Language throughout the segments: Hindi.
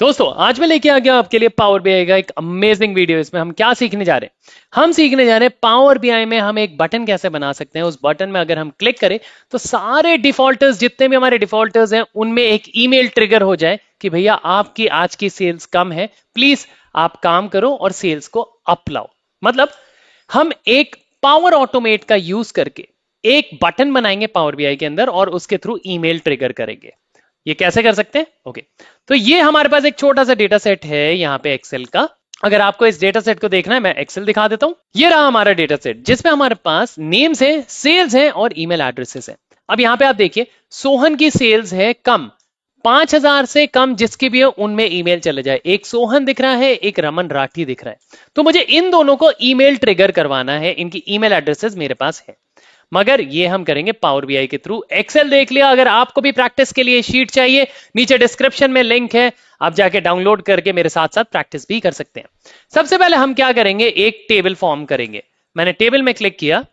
दोस्तों आज मैं लेके आ गया आपके लिए पावर बीआई का एक अमेजिंग वीडियो। इसमें हम क्या सीखने जा रहे हैं? हम सीखने जा रहे हैं पावर बीआई में हम एक बटन कैसे बना सकते हैं। उस बटन में अगर हम क्लिक करें तो सारे डिफॉल्टर्स, जितने भी हमारे डिफॉल्टर्स हैं, उनमें एक ईमेल ट्रिगर हो जाए कि भैया आपकी आज की सेल्स कम है, प्लीज आप काम करो और सेल्स को अप लाओ। मतलब हम एक पावर ऑटोमेट का यूज करके एक बटन बनाएंगे पावर बीआई के अंदर और उसके थ्रू ईमेल ट्रिगर करेंगे। ये कैसे कर सकते हैं? ओके, तो ये हमारे पास एक छोटा सा डेटा सेट है यहाँ पे एक्सेल का। अगर आपको इस डेटा सेट को देखना है, मैं एक्सेल दिखा देता हूं। ये रहा हमारा डेटा सेट जिसमें हमारे पास नेम्स है, सेल्स है और ईमेल एड्रेसेस है। अब यहाँ पे आप देखिए, सोहन की सेल्स है कम, 5,000 से कम जिसकी भी है उनमें ईमेल चले जाए। एक सोहन दिख रहा है, एक रमन राठी दिख रहा है। तो मुझे इन दोनों को ईमेल ट्रिगर करवाना है, इनकी ईमेल एड्रेसेस मेरे पास है, मगर ये हम करेंगे पावर बीआई के थ्रू। एक्सेल देख लिया। अगर आपको भी प्रैक्टिस के लिए शीट चाहिए, नीचे डिस्क्रिप्शन में लिंक है, आप जाके डाउनलोड करके मेरे साथ साथ प्रैक्टिस भी कर सकते हैं। सबसे पहले हम क्या करेंगे, एक टेबल फॉर्म करेंगे। मैंने टेबल में क्लिक किया,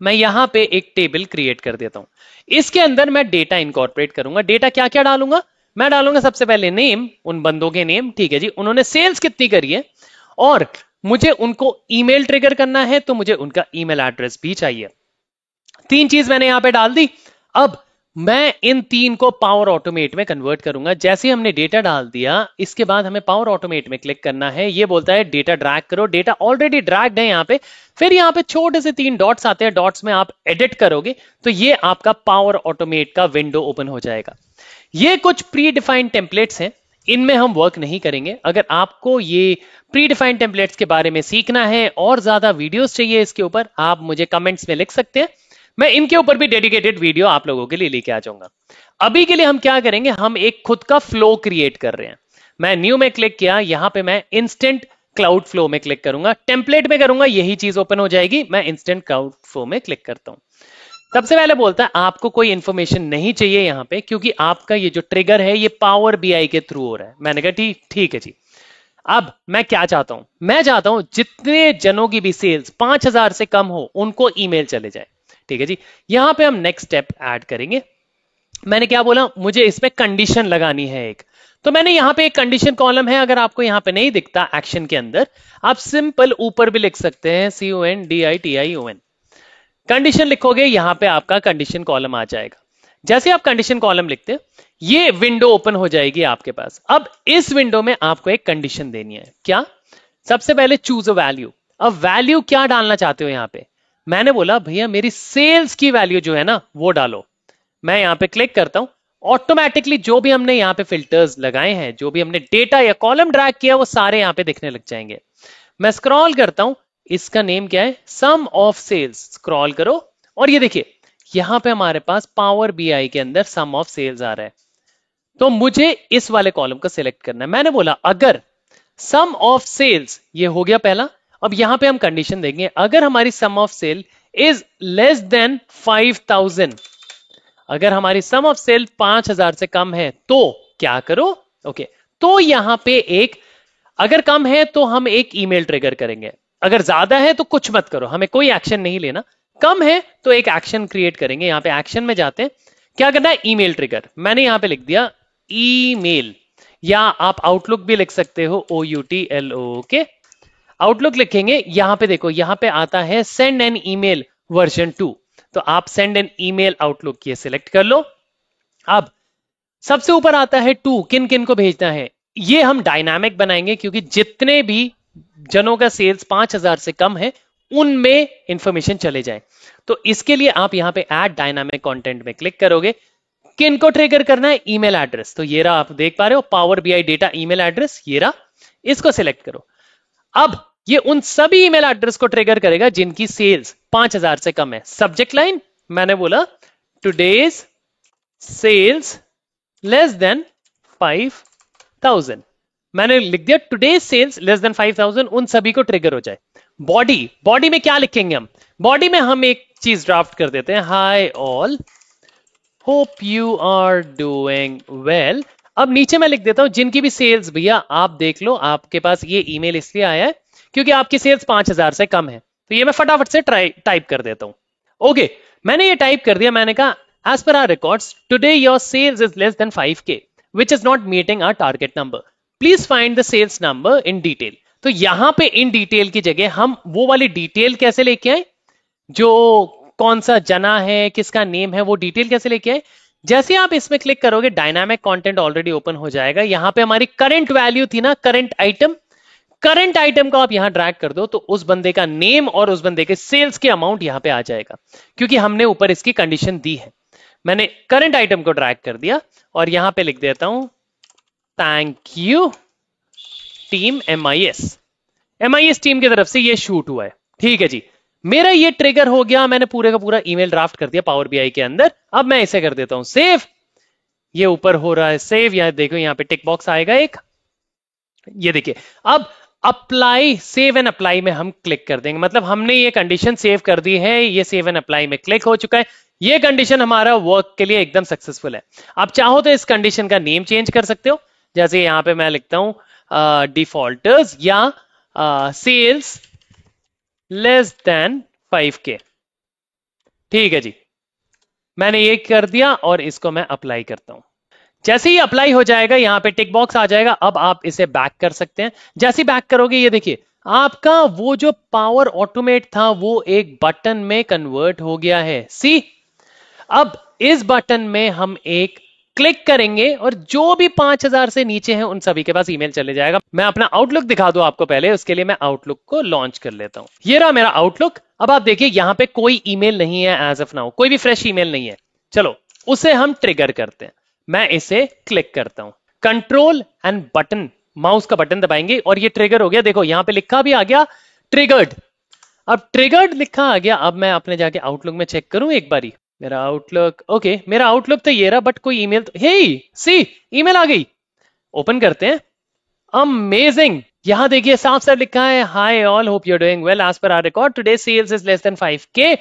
मैं यहां पे एक टेबल क्रिएट कर देता हूं। इसके अंदर मैं डेटा इंकॉर्पोरेट करूंगा। डेटा क्या क्या डालूंगा? मैं डालूंगा सबसे पहले नेम, उन बंदों के नेम, ठीक है जी, उन्होंने सेल्स कितनी करी है, और मुझे उनको ईमेल ट्रिगर करना है तो मुझे उनका ईमेल एड्रेस भी चाहिए। तीन चीज मैंने यहां पे डाल दी। अब मैं इन तीन को पावर ऑटोमेट में कन्वर्ट करूंगा। जैसे हमने डेटा डाल दिया, इसके बाद हमें पावर ऑटोमेट में क्लिक करना है। ये बोलता है डेटा ड्रैग करो। डेटा ऑलरेडी ड्रैग्ड है यहां पे। फिर यहां पे छोटे से तीन डॉट्स आते हैं, डॉट्स में आप एडिट करोगे तो ये आपका पावर ऑटोमेट का विंडो ओपन हो जाएगा। ये कुछ प्री डिफाइंड टेम्पलेट्स हैं, इनमें हम वर्क नहीं करेंगे। अगर आपको ये प्री डिफाइंड टेम्पलेट्स के बारे में सीखना है और ज्यादा वीडियोस चाहिए इसके ऊपर, आप मुझे कमेंट्स में लिख सकते हैं। मैं इनके ऊपर भी डेडिकेटेड वीडियो आप लोगों के लिए लेके आ जाऊंगा। अभी के लिए हम क्या करेंगे, हम एक खुद का फ्लो क्रिएट कर रहे हैं। मैं न्यू में क्लिक किया, यहां पे मैं इंस्टेंट क्लाउड फ्लो में क्लिक करूंगा। टेम्पलेट में करूंगा, यही चीज ओपन हो जाएगी। मैं इंस्टेंट क्लाउड फ्लो में क्लिक करता हूं। सबसे पहले बोलता है आपको कोई इंफॉर्मेशन नहीं चाहिए यहां पे, क्योंकि आपका ये जो ट्रिगर है ये पावर बीआई के थ्रू हो रहा है। मैंने कहा ठीक है जी। अब मैं क्या चाहता हूं, मैं चाहता हूं जितने जनों की भी सेल्स 5,000 से कम हो उनको ईमेल चले जाए। ठीक है जी। यहां पे हम नेक्स्ट स्टेप ऐड करेंगे। मैंने क्या बोला, मुझे इसमें कंडीशन लगानी है एक। तो मैंने यहां पे एक कंडीशन कॉलम है। अगर आपको यहां पे नहीं दिखता एक्शन के अंदर, आप सिंपल ऊपर भी लिख सकते हैं CONDITION। कंडीशन लिखोगे, यहां पे आपका कंडीशन कॉलम आ जाएगा। जैसे आप कंडीशन कॉलम लिखते हैं, ये विंडो ओपन हो जाएगी आपके पास। अब इस विंडो में आपको एक कंडीशन देनी है। क्या? सबसे पहले चूज अ वैल्यू। अब वैल्यू क्या डालना चाहते हो यहां पे? मैंने बोला भैया मेरी सेल्स की वैल्यू जो है ना वो डालो। मैं यहां पे क्लिक करता हूं, ऑटोमेटिकली जो भी हमने यहां पे फिल्टर्स लगाए हैं, जो भी हमने डेटा या कॉलम ड्रैग किया, वो सारे यहां पे दिखने लग जाएंगे। मैं स्क्रॉल करता हूं, इसका नेम क्या है, सम ऑफ सेल्स। स्क्रॉल करो और ये देखिए यहां पे हमारे पास पावर बीआई के अंदर सम ऑफ सेल्स आ रहा है। तो मुझे इस वाले कॉलम को सिलेक्ट करना है। मैंने बोला अगर सम ऑफ सेल्स, ये हो गया पहला। अब यहां पे हम कंडीशन देंगे, अगर हमारी sum of sale is less than 5,000, अगर हमारी सम ऑफ सेल 5,000 से कम है तो क्या करो? ओके, तो यहां पे एक, अगर कम है तो हम एक ईमेल ट्रिगर करेंगे, अगर ज्यादा है तो कुछ मत करो, हमें कोई एक्शन नहीं लेना। कम है तो एक एक्शन क्रिएट करेंगे। यहां पे एक्शन में जाते हैं, क्या करना है, ईमेल ट्रिगर। मैंने यहां पे लिख दिया ईमेल, या आप आउटलुक भी लिख सकते हो, OUTLO के आउटलुक लिखेंगे। यहां पे देखो, यहां पे आता है सेंड एन ईमेल वर्जन 2, तो आप सेंड एन ईमेल आउटलुक ये सिलेक्ट कर लो। अब सबसे ऊपर आता है 2, किन किन को भेजना है, ये हम डायनामिक बनाएंगे, क्योंकि जितने भी जनों का सेल्स 5,000 से कम है उनमें इंफॉर्मेशन चले जाए। तो इसके लिए आप यहां पे ऐड डायनामिक कंटेंट में क्लिक करोगे। किन को ट्रिगर करना है, ईमेल एड्रेस। तो ये रहा, आप देख पा रहे हो power BI data email address, ये रहा, इसको सिलेक्ट करो। अब ये उन सभी ईमेल एड्रेस को ट्रिगर करेगा जिनकी सेल्स 5,000 से कम है। सब्जेक्ट लाइन मैंने बोला टुडेज सेल्स लेस देन 5,000। मैंने लिख दिया टुडेज सेल्स लेस देन 5,000, उन सभी को ट्रिगर हो जाए। बॉडी, बॉडी में क्या लिखेंगे हम? बॉडी में हम एक चीज ड्राफ्ट कर देते हैं, hi all, hope you are doing well. अब नीचे मैं लिख देता हूं जिनकी भी सेल्स, भैया आप देख लो, आपके पास ये ईमेल इसलिए आया है क्योंकि आपकी सेल्स 5,000 से कम है। तो ये मैं फटाफट से टाइप कर देता हूं। ओके, मैंने ये टाइप कर दिया। मैंने कहा as per our records today your sales is less than 5K। Which is not meeting our target number, please find the sales number in detail. तो यहां पे इन डिटेल की जगह हम वो वाली डिटेल कैसे लेके आए, जो कौन सा जना है, किसका नेम है, वो डिटेल कैसे लेके आए। जैसे आप इसमें क्लिक करोगे डायनामिक कंटेंट ऑलरेडी ओपन हो जाएगा। यहां पे हमारी करंट वैल्यू थी ना, करंट आइटम को आप यहां ड्रैग कर दो तो उस बंदे का नेम और उस बंदे के सेल्स के अमाउंट यहां पे आ जाएगा, क्योंकि हमने ऊपर इसकी कंडीशन दी है। मैंने करंट आइटम को ड्रैग कर दिया और यहां पे लिख देता हूं thank you team MIS team की तरफ से ये शूट हुआ है। ठीक है जी, मेरा ये ट्रिगर हो गया, मैंने पूरे का पूरा ईमेल ड्राफ्ट कर दिया पावर बीआई के अंदर। अब मैं इसे कर देता हूं सेव। ये ऊपर हो रहा है सेव, यहां देखो यहां पे टिक बॉक्स आएगा एक, ये देखिए। अब अप्लाई, सेव एंड अप्लाई में हम क्लिक कर देंगे, मतलब हमने ये कंडीशन सेव कर दी है, ये सेव एंड अप्लाई में क्लिक हो चुका है। ये कंडीशन हमारा वर्क के लिए एकदम सक्सेसफुल है। आप चाहो तो इस कंडीशन का नेम चेंज कर सकते हो, जैसे यहां पे मैं लिखता हूं डिफॉल्टर्स या सेल्स लेस देन 5K। ठीक है जी, मैंने ये कर दिया और इसको मैं अप्लाई करता हूं। जैसे ही अप्लाई हो जाएगा यहां पे टिक बॉक्स आ जाएगा। अब आप इसे बैक कर सकते हैं। जैसे ही बैक करोगे ये देखिए आपका वो जो पावर ऑटोमेट था वो एक बटन में कन्वर्ट हो गया है। सी, अब इस बटन में हम एक क्लिक करेंगे और जो भी 5000 से नीचे हैं उन सभी के पास ईमेल चले जाएगा। मैं अपना आउटलुक दिखा दूं आपको पहले, उसके लिए मैं आउटलुक को लॉन्च कर लेता हूं। ये रहा मेरा आउटलुक। अब आप देखिए यहां पे कोई ईमेल नहीं है एज ऑफ नाउ, कोई भी फ्रेश ईमेल नहीं है। चलो उसे हम ट्रिगर करते हैं। मैं इसे क्लिक करता हूं, कंट्रोल एंड बटन, माउस का बटन दबाएंगे और ये ट्रिगर हो गया। देखो यहां पे लिखा भी आ गया ट्रिगर्ड। अब ट्रिगर्ड लिखा आ गया। अब मैं अपने जाके आउटलुक में चेक करूं एक बारी, मेरा आउटलुक, ओके मेरा आउटलुक तो ये रहा, बट कोई ईमेल तो, हे सी ईमेल आ गई। ओपन करते हैं, अमेजिंग। यहां देखिए साफ साफ लिखा है hi all, hope you are doing well, as per our record today sales is less than 5K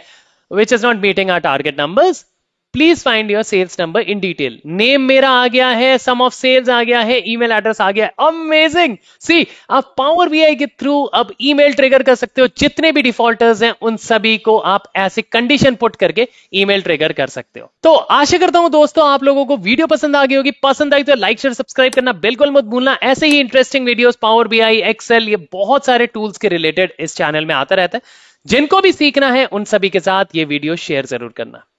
which is not meeting our target numbers, please find your sales number in detail. Name मेरा आ गया है, सम ऑफ सेल्स आ गया है, ईमेल एड्रेस आ गया है। अमेजिंग। सी, आप पावर बीआई के थ्रू अब ईमेल ट्रिगर कर सकते हो। जितने भी डिफॉल्टर्स हैं उन सभी को आप ऐसे कंडीशन पुट करके ईमेल ट्रिगर कर सकते हो। तो आशा करता हूं दोस्तों आप लोगों को वीडियो पसंद आ गई होगी। पसंद आई तो लाइक शेयर सब्सक्राइब करना बिल्कुल मत भूलना। ऐसे ही interesting videos power BI, Excel, ये बहुत सारे टूल्स के रिलेटेड इस चैनल में आता रहता है। जिनको भी सीखना है उन सभी के साथ ये वीडियो शेयर जरूर करना।